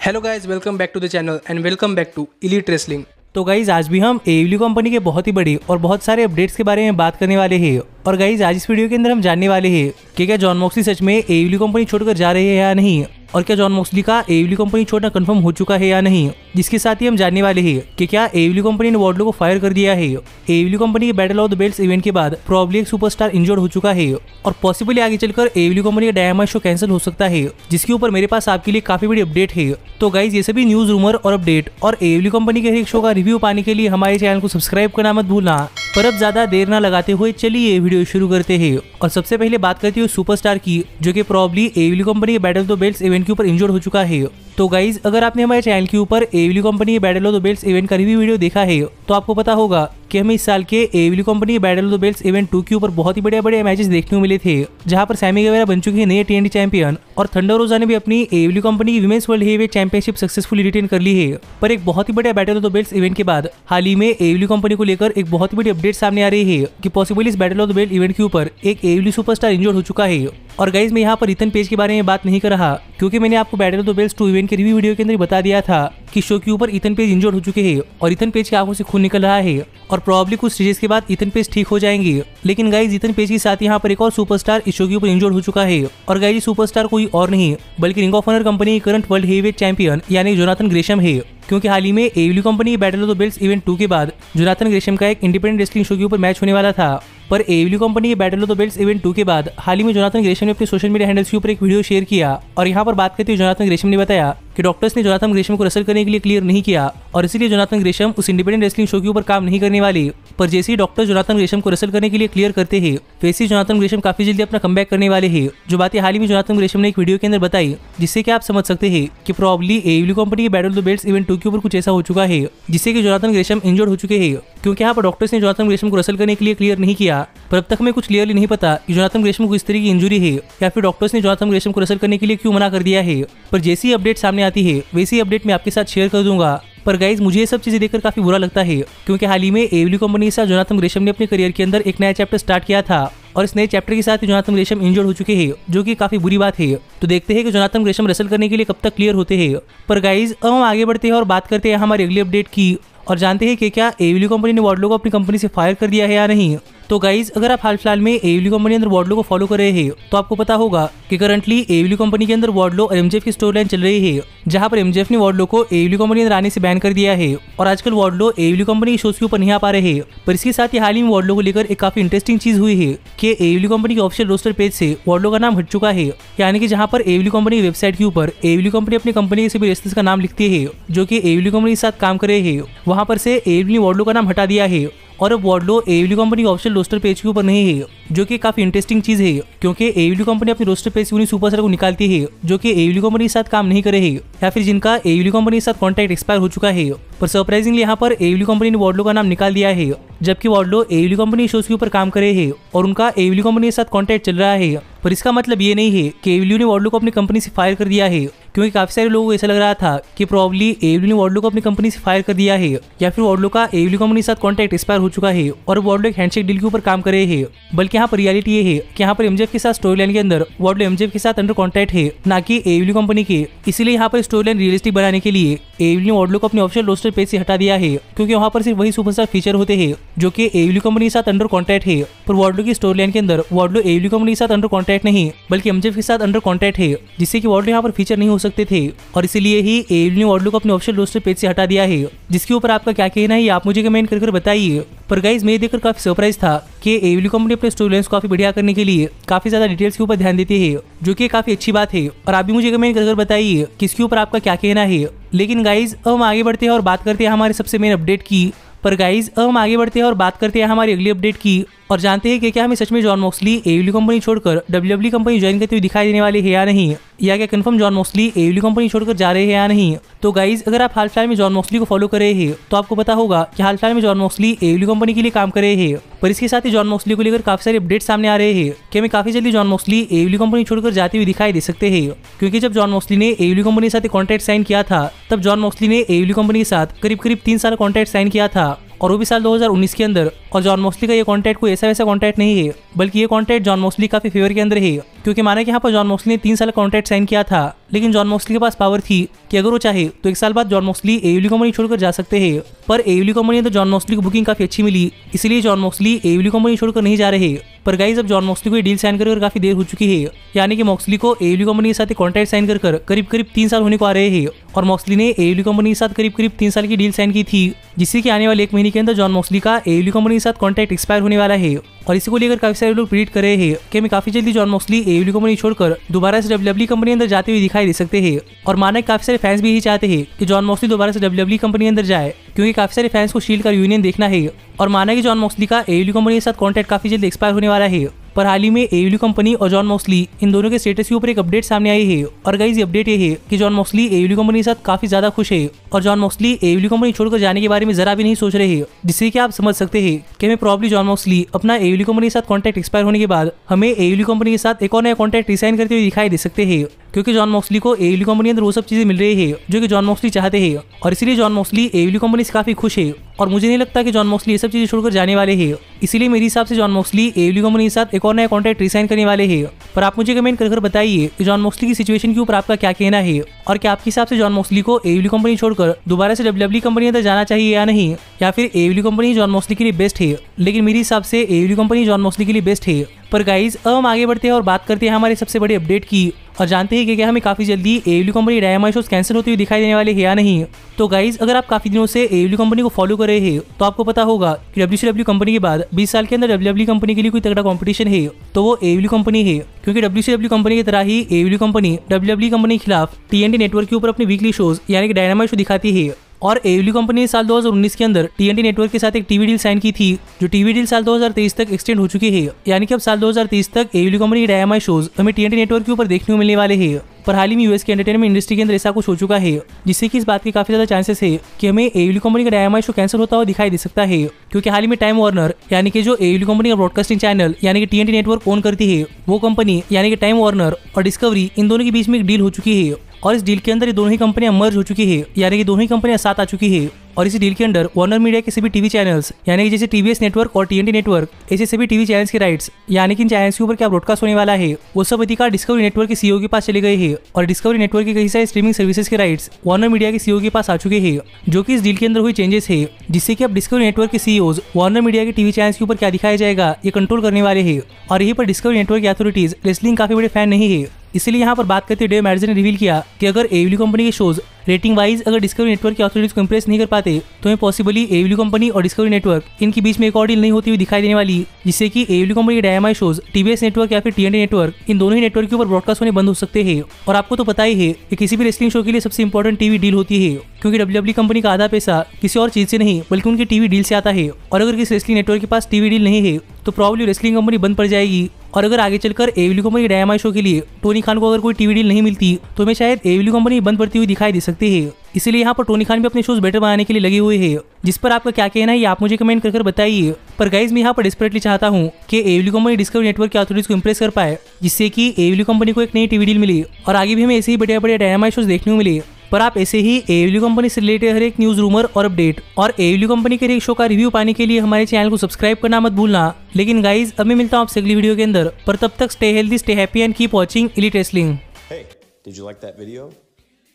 Hello guys, welcome back to the channel and welcome back to elite wrestling. तो guys आज भी हम AEW company के बहुत ही बड़ी और बहुत सारे अपडेट्स के बारे में बात करने वाले हैं। और गाइज आज इस वीडियो के अंदर हम जानने वाले हैं कि क्या जॉन मॉक्सली सच में AEW कंपनी छोड़कर जा रहे हैं या नहीं, और क्या जॉन मॉक्सली का AEW कंपनी छोड़ना कंफर्म हो चुका है या नहीं। जिसके साथ ही हम जानने वाले हैं कि क्या AEW कंपनी ने वार्डलो को फायर कर दिया है। AEW कंपनी के battle of the belts event के बाद प्रॉब्ली एक सुपरस्टार इंजर्ड हो चुका है और पॉसिबली आगे चलकर AEW कंपनी का डायनामाइट शो कैंसिल हो सकता है, जिसके ऊपर मेरे पास आपके लिए काफी बड़ी अपडेट है। तो गाइज ये सभी न्यूज, रूमर और अपडेट और AEW कंपनी के हर एक शो का रिव्यू पाने के लिए हमारे चैनल को सब्सक्राइब करना मत भूलना। पर अब ज्यादा देर ना लगाते हुए चलिए ये वीडियो शुरू करते हैं। और सबसे पहले बात करते हैं सुपरस्टार की, जो कि प्रॉब्ली AEW कंपनी के battle of the belts event के ऊपर इंजर्ड हो चुका है। तो गाइज अगर आपने हमारे चैनल के ऊपर AEW कंपनी के battle of the belts event का रिव्यू वीडियो देखा है तो आपको पता होगा कि हमें इस साल के AEW कंपनी के battle of the belts event 2 के ऊपर बहुत ही बड़े मैचेस देखने को मिले थे, जहां पर सैमी गेवेरा बन चुकी है नए TNT चैंपियन और थंडर रोजा ने भी अपनी AEW कंपनी की women's world heavyweight championship successfully retain कर ली है। पर एक बहुत ही बड़े battle of the belts event के बाद हाल ही में AEW कंपनी को लेकर एक बहुत ही बड़ी अपडेट सामने आ रही है कि पॉसिबली इस battle of the belt event के ऊपर एक AEW सुपरस्टार इंजर्ड हो चुका है। और गाइज मैं यहाँ पर इथन पेज के बारे में बात नहीं कर रहा, क्योंकि मैंने आपको battle of the belts 2 event के रिव्यू वीडियो के अंदर बता दिया था कि शो के ऊपर इथन पेज इंजर्ड हो चुके हैं और इथन पेज की आंखों से खून निकल रहा है और प्रॉब्ली कुछ स्टेजेस के बाद इथन पेज ठीक हो जाएंगे। लेकिन गाइज इथन पेज के साथ यहाँ पर एक और सुपरस्टार इस शो के ऊपर इंजर्ड हो चुका है। और गाइज ये सुपरस्टार कोई और नहीं बल्कि रिंग ऑफ ऑनर कंपनी की करंट वर्ल्ड हेवीवेट चैंपियन यानी जोनाथन ग्रेशम है। क्योंकि हाल ही में AEW company battle of the belts event 2 के बाद जोनाथन ग्रेशम का एक इंडिपेंडेंट रेसलिंग शो के ऊपर मैच होने वाला था। पर AEW कंपनी के battle of the belts event 2 के बाद हाल ही में जोनाथन ग्रेशम ने अपने सोशल मीडिया हैंडल्स के ऊपर एक वीडियो शेयर किया और यहाँ पर बात करते हुए जोनाथन ग्रेशम ने बताया कि डॉक्टर्स ने जोनाथन ग्रेशम को रेसल करने के लिए क्लियर नहीं किया और इसीलिए जोनाथन ग्रेशम उस इंडिपेंडेंट रेसलिंग शो के ऊपर काम नहीं करने वाले। पर जैसे ही डॉक्टर जोनाथन ग्रेशम को रेसल करने के लिए क्लियर करते हैं वैसे ही जोनाथन ग्रेशम काफी जल्दी अपना कमबैक करने वाले हैं, जो बातें हाल ही में जोनाथन ग्रेशम ने एक वीडियो के अंदर बताई, जिससे कि आप समझ सकते हैं कि प्रॉब्ली AEW कंपनी के battle of the belts event 2 के ऊपर कुछ ऐसा हो चुका है जिससे कि जोनाथन ग्रेशम इंजर्ड हो चुके हैं। क्योंकि यहाँ पर डॉक्टर्स ने जोनाथन ग्रेशम को रेसल करने के लिए क्लियर नहीं किया, पर अब तक हमें कुछ क्लियरली नहीं पता कि जोनाथन ग्रेशम को इस तरह की इंजरी है या फिर डॉक्टर्स ने जोनाथन ग्रेशम को रेसल करने के लिए क्यों मना कर दिया है। पर जैसी अपडेट सामने आती है वैसी अपडेट मैं आपके साथ शेयर कर दूंगा। पर गाइज मुझे ये सब चीजें देखकर काफी बुरा लगता है, क्योंकि हाल ही में AEW कंपनी के साथ जोनाथन ग्रेशम ने अपने करियर के अंदर एक नया चैप्टर स्टार्ट किया था और इस नए चैप्टर के साथ ही जोनाथन ग्रेशम इंजर्ड हो चुके हैं, जो कि काफी बुरी बात है। तो देखते हैं कि जोनाथन ग्रेशम रेसल करने के लिए कब तक क्लियर होते हैं। पर गाइज अब हम आगे बढ़ते हैं और बात करते हैं हमारी अगली अपडेट की और जानते हैं कि क्या AEW कंपनी ने वार्डलो को अपनी कंपनी से फायर कर दिया है या नहीं। तो गाइज अगर आप हाल फिलहाल में AEW कंपनी अंदर वार्डलो को फॉलो कर रहे हैं तो आपको पता होगा कि करंटली AEW कंपनी के अंदर वार्डलो और MJF की स्टोरी लाइन चल रही है, जहां पर MJF ने वार्डलो को AEW कंपनी अंदर आने से बैन कर दिया है और आजकल वार्डलो AEW कंपनी के शोज के ऊपर नहीं आ पा रहे हैं। पर इसके साथ ही हाल ही में वार्डलो को लेकर एक काफी इंटरेस्टिंग चीज हुई है कि AEW कंपनी के ऑफिशियल रोस्टर पेज से वार्डलो का नाम हट चुका है, यानी कि जहां पर AEW कंपनी की वेबसाइट के ऊपर AEW कंपनी अपनी कंपनी के सभी रेसलर्स का नाम लिखती है जो कि AEW कंपनी के साथ काम कर रहे हैं, वहां पर से AEW ने वार्डलो का नाम हटा दिया है और अब वार्डलो AEW कंपनी के ऑफिशियल रोस्टर पेज के ऊपर नहीं है, जो कि काफी इंटरेस्टिंग चीज है। क्योंकि AEW कंपनी अपनी रोस्टर पेज से उन्हीं सुपरस्टार को निकालती है जो कि AEW कंपनी के साथ काम नहीं कर रहे या फिर जिनका AEW कंपनी के साथ कॉन्ट्रैक्ट एक्सपायर हो चुका है। पर सरप्राइजिंगली यहाँ पर AEW कंपनी ने वार्डलो का नाम निकाल दिया है, जबकि वार्डलो AEW कंपनी शोज के ऊपर काम कर रहे हैं और उनका AEW कंपनी के साथ कॉन्ट्रैक्ट चल रहा है। पर इसका मतलब ये नहीं है कि AEW ने वार्डलो को अपनी कंपनी से फायर कर दिया है, क्योंकि काफी सारे लोगों को ऐसा लग रहा था कि प्रॉब्ली AEW ने वार्डलो को अपनी कंपनी से फायर कर दिया है या फिर वार्डलो का AEW कंपनी के साथ कॉन्ट्रैक्ट एक्सपायर हो चुका है और वार्डलो एक हैंडशेक डील के ऊपर काम कर रहे हैं। बल्कि यहाँ पर रियलिटी ये है कि यहाँ पर MJF के साथ स्टोरी लाइन के अंदर वार्डलो MJF के साथ अंडर कॉन्ट्रैक्ट है, ना कि AEW कंपनी के। इसीलिए यहाँ पर स्टोरी लाइन रियलिस्टिक बनाने के लिए AEW ने वार्डलो को अपने ऑफिशियल रोस्टर पेज से हटा दिया है, क्योंकि वहाँ पर सिर्फ वही सुपरस्टार फीचर होते हैं जो कि AEW कंपनी के साथ अंडर कॉन्ट्रैक्ट है। पर वार्डलो की स्टोरी लाइन के अंदर वार्डलो AEW कंपनी के साथ अंडर कॉन्ट्रैक्ट नहीं बल्कि MJF के साथ अंडर कॉन्ट्रैक्ट है, जिससे कि वार्डलो यहाँ पर फीचर नहीं हो सकते थे और इसीलिए ही AEW ने वार्डलो को अपने ऑफिशियल रोस्टर पेज से हटा दिया है। जिसके ऊपर आपका क्या कहना है आप मुझे कमेंट कर बताइए। पर गाइज मैं देखकर काफी सरप्राइज था कि AEW कंपनी अपने स्टोरी लाइन्स को काफी बढ़िया करने के लिए काफी ज्यादा डिटेल्स के ऊपर ध्यान देती है, जो कि काफी अच्छी बात है। और आप भी मुझे कमेंट कर बताइए किसके ऊपर आपका क्या कहना है। लेकिन गाइज अब हम आगे बढ़ते हैं और बात करते हैं हमारे सबसे मेन अपडेट की। पर गाइज अब हम आगे बढ़ते हैं और बात करते हैं हमारी अगली अपडेट की और जानते हैं कि क्या हमें सच में जॉन मॉक्सली AEW कंपनी छोड़कर WWE कंपनी ज्वाइन करते हुए दिखाई देने वाले हैं या नहीं, या क्या confirm John Moxley AEW company छोड़कर जा रहे हैं या नहीं। तो गाइज अगर आप हाल फिलहाल में जॉन मॉक्सली को फॉलो कर रहे हैं तो आपको पता होगा कि हाल फिलहाल में जॉन मॉक्सली AEW कंपनी के लिए काम कर रहे हैं। पर इसके साथ ही जॉन मॉक्सली को लेकर काफी सारे अपडेट सामने आ रहे हैं कि हमें काफी जल्दी जॉन मॉक्सली AEW कंपनी छोड़कर जाते हुए दिखाई दे सकते हैं। क्योंकि जब जॉन मॉक्सली ने AEW कंपनी के साथ कॉन्ट्रैक्ट साइन किया था तब जॉन मॉक्सली ने AEW कंपनी के साथ करीब 3 साल कॉन्ट्रैक्ट साइन किया था और वो भी साल 2019 के अंदर, और जॉन मॉक्सली का ये कॉन्ट्रैक्ट कोई ऐसा वैसा कॉन्ट्रैक्ट नहीं है, बल्कि ये कॉन्ट्रैक्ट जॉन मॉक्सली काफी फेवर के अंदर है, क्योंकि माना कि यहाँ पर जॉन मॉक्सली ने 3 साल का कॉन्ट्रैक्ट साइन किया था, लेकिन जॉन मॉक्सली के पास पावर थी कि अगर वो चाहे तो 1 साल बाद जॉन मॉक्सली एडब्ल्यू कंपनी छोड़कर जा सकते हैं। पर एडब्ल्यू कंपनी तो जॉन मॉक्सली को बुकिंग काफी अच्छी मिली, इसलिए जॉन मॉक्सली एडब्ल्यू कंपनी छोड़कर नहीं जा रहे। पर गाइस अब जॉन मॉक्सली को डील साइन कर काफी देर हो चुकी है, यानी कि मॉक्सली को एडब्ल्यू कंपनी के साथ कॉन्ट्रैक्ट साइन कर करीब 3 साल होने को आ रहे हैं, और मॉक्सली ने एडब्ल्यू कंपनी के साथ करीब 3 साल की डील साइन की थी, जिससे कि आने वाले 1 महीने के अंदर जॉन मॉक्सली का एडब्ल्यू कंपनी के साथ कॉन्ट्रैक्ट एक्सपायर होने वाला है। और इसी को लेकर काफी सारे लोग प्रेडिक्ट कर रहे हैं कि हमें काफी जल्दी जॉन मॉक्सली एडब्ल्यू कंपनी छोड़कर दोबारा से डब्ल्यूडब्ल्यूई कंपनी अंदर जाते हुए दिखाई दे सकते हैं। और माना काफी सारे फैंस भी यही चाहते हैं कि जॉन मॉक्सली दोबारा से डब्ल्यूडब्ल्यूई कंपनी अंदर जाए, क्योंकि काफी सारे फैंस को शील्ड का यूनियन देखना है। और माना कि जॉन मॉक्सली का एडब्ल्यू कंपनी के साथ कॉन्ट्रैक्ट काफी जल्दी एक्सपायर होने वाला है। पर हाल ही में एडब्ल्यू कंपनी और जॉन मॉक्सली इन दोनों के स्टेटस के ऊपर एक अपडेट सामने आई है। और गाइस ये अपडेट ये है कि जॉन मॉक्सली एडब्ल्यू कंपनी के साथ काफी ज्यादा खुश है, और जॉन मॉक्सली एडब्ल्यू कंपनी छोड़कर जाने के बारे में जरा भी नहीं सोच रहे हैं, जिससे कि आप समझ सकते हैं कि हमें प्रॉब्ली जॉन मॉक्सली अपना एडब्ल्यू कंपनी के साथ कॉन्ट्रैक्ट एक्सपायर होने के बाद हमें एडब्ल्यू कंपनी के साथ एक और नया कॉन्ट्रैक्ट रिसाइन करते हुए दिखाई दे सकते हैं, क्योंकि जॉन मॉक्सली को एडब्ल्यू कंपनी अंदर वो सब चीजें मिल रही है जो कि जॉन मॉक्सली चाहते हैं, और इसीलिए जॉन मॉक्सली एडब्ल्यू कंपनी से काफी खुश है। और मुझे नहीं लगता कि जॉन मॉक्सली ये सब चीजें छोड़कर जाने वाले हैं, इसीलिए मेरे हिसाब से जॉन मॉक्सली एडब्ल्यू कंपनी के साथ एक और नया कॉन्ट्रैक्ट रिसाइन करने वाले हैं। पर आप मुझे कमेंट कर बताइए कि जॉन मॉक्सली की सिचुएशन के ऊपर आपका क्या कहना है, और क्या आपके हिसाब से जॉन मॉक्सली को एडब्ल्यू कंपनी छोड़कर दोबारा से डब्ल्यूडब्ल्यूई कंपनी अंदर जाना चाहिए या नहीं, या फिर एडब्ल्यू कंपनी जॉन मॉक्सली के लिए बेस्ट है। लेकिन मेरे हिसाब से एडब्ल्यू कंपनी जॉन मॉक्सली के लिए बेस्ट है। पर गाइज अब हम आगे बढ़ते हैं और बात करते हैं हमारे सबसे बड़े अपडेट की, और जानते हैं कि क्या हमें काफी जल्दी एडब्ल्यू कंपनी डायनामाइट शोज कैंसिल होते हुए दिखाई देने वाले हैं या नहीं। तो गाइज अगर आप काफी दिनों से एडब्ल्यू कंपनी को फॉलो कर रहे हैं तो आपको पता होगा कि डब्ल्यूसीडब्ल्यू कंपनी के बाद 20 साल के अंदर डब्ल्यूडब्ल्यूई कंपनी के लिए कोई तगड़ा कंपटीशन है तो वो एडब्ल्यू कंपनी है, क्योंकि डब्ल्यूसीडब्ल्यू कंपनी की तरह ही एडब्ल्यू कंपनी डब्ल्यूडब्ल्यूई कंपनी के खिलाफ टीएनटी नेटवर्क के ऊपर अपने वीकली शोज यानी कि डायनामाइट शो दिखाती है। और एडब्ल्यू कंपनी ने साल 2019 के अंदर टीएनटी नेटवर्क के साथ एक टीवी डील साइन की थी, जो टीवी डील साल 2023 तक एक्सटेंड हो चुकी है, यानी कि अब साल 2023 तक एडब्ल्यू कंपनी के डायनामाइट शोज हमें टीएनटी नेटवर्क के ऊपर देखने को मिलने वाले हैं। पर हाल ही में यूएस के एंटरटेनमेंट इंडस्ट्री के अंदर ऐसा कुछ हो चुका है, जिससे कि इस बात के काफी ज्यादा चांसेस है कि हमें एडब्ल्यू कंपनी का डायनामाइट शो कैंसिल होता हुआ दिखाई दे सकता है, क्योंकि हाल ही में टाइम वार्नर यानी कि जो एडब्ल्यू कंपनी का ब्रॉडकास्टिंग चैनल यानी कि टीएनटी नेटवर्क ओन करती है, वो कंपनी यानी कि टाइम वार्नर और डिस्कवरी इन दोनों के बीच में एक डील हो चुकी है, और इस डील के अंदर ये दोनों ही कंपनियां मर्ज हो चुकी है, यानी कि दोनों ही कंपनियां साथ आ चुकी है। और इसी डील के अंदर वार्नर मीडिया के सभी टीवी चैनल्स यानी कि जैसे टीवीएस नेटवर्क और टीएनटी नेटवर्क ऐसे सभी टीवी चैनल्स के राइट्स यानी कि इन चैनल्स के ऊपर क्या ब्रॉडकास्ट होने वाला है वो सब अधिकार डिस्कवरी नेटवर्क के सीईओ के पास चले गए हैं, और डिस्कवरी नेटवर्क के कई सारे स्ट्रीमिंग सर्विसेज के राइट्स वार्नर मीडिया के सीईओ के पास आ चुके हैं, जो कि इस डील के अंदर हुई चेंजेस है, जिससे कि अब डिस्कवरी नेटवर्क के सीईओज वार्नर मीडिया के टीवी चैनल्स के ऊपर क्या दिखाया जाएगा ये कंट्रोल करने वाले हैं। और यहीं पर डिस्कवरी नेटवर्क की अथॉरिटीज रेसलिंग काफी बड़े फैन नहीं है, इसलिए यहाँ पर बात करते हुए डेव मैडजन ने रिवील किया कि अगर एडब्ल्यू कंपनी के शोज रेटिंग वाइज अगर डिस्कवरी नेटवर्क की अथॉरिटीज को इंप्रेस नहीं कर पाते तो हमें पॉसिबली एडब्ल्यू कंपनी और डिस्कवरी नेटवर्क इनके बीच में एक और डील नहीं होती हुई दिखाई देने वाली, जिससे कि एडब्ल्यू कंपनी के डायनामाइट शोज टीवीएस नेटवर्क या फिर टीएनटी नेटवर्क इन दोनों ही नेटवर्क के ऊपर ब्रॉडकास्ट होने बंद हो सकते हैं। और आपको तो पता ही है कि किसी भी रेसलिंग शो के लिए सबसे इंपॉर्टेंट टीवी डील होती है, क्योंकि डब्ल्यूडब्ल्यूई कंपनी का आधा पैसा किसी और चीज से नहीं बल्कि उनके टीवी डील से आता है, और अगर किसी रेसलिंग नेटवर्क के पास टीवी डील नहीं है तो प्रॉब्ली रेसलिंग कंपनी बंद पड़ जाएगी। और अगर आगे चलकर एडब्ल्यू कंपनी के डायनामाइट शो के लिए टोनी खान को अगर कोई टीवी डील नहीं मिलती तो हमें शायद एडब्ल्यू कंपनी बंद पड़ती हुई दिखाई दे सकती है। इसलिए यहाँ पर टोनी खान भी अपने शोज बेटर बनाने के लिए लगे हुए हैं, जिस पर आपका क्या कहना है ये आप मुझे कमेंट कर बताइए। पर गाइज मैं यहाँ पर डिस्परेटली चाहता हूँ कि एडब्ल्यू कंपनी डिस्कवरी नेटवर्क की अथॉरिटीज को इंप्रेस कर पाए, जिससे कि एडब्ल्यू कंपनी को एक नई टीवी डील मिली और आगे भी हमें ऐसे ही बढ़िया बढ़िया डायनामाइट शोज देखने को मिले। पर आप ऐसे ही एडब्ल्यू कंपनी से रिलेटेड हर एक न्यूज रूमर और अपडेट और एडब्ल्यू कंपनी के हर एक शो का रिव्यू पाने के लिए हमारे चैनल को सब्सक्राइब करना मत भूलना। लेकिन गाइज अब मैं मिलता हूँ आपसे अगली वीडियो के अंदर, पर तब तक stay healthy, stay happy and keep watching elite wrestling. Hey, did you like that video?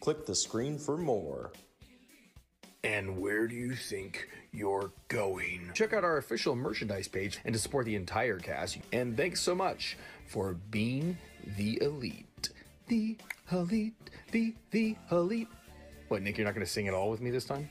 Click the screen for more. And where do you think you're going? Check out our official merchandise page and to support the entire cast. And thanks so much for being the elite. The elite. What, Nick, you're not going to sing it all with me this time?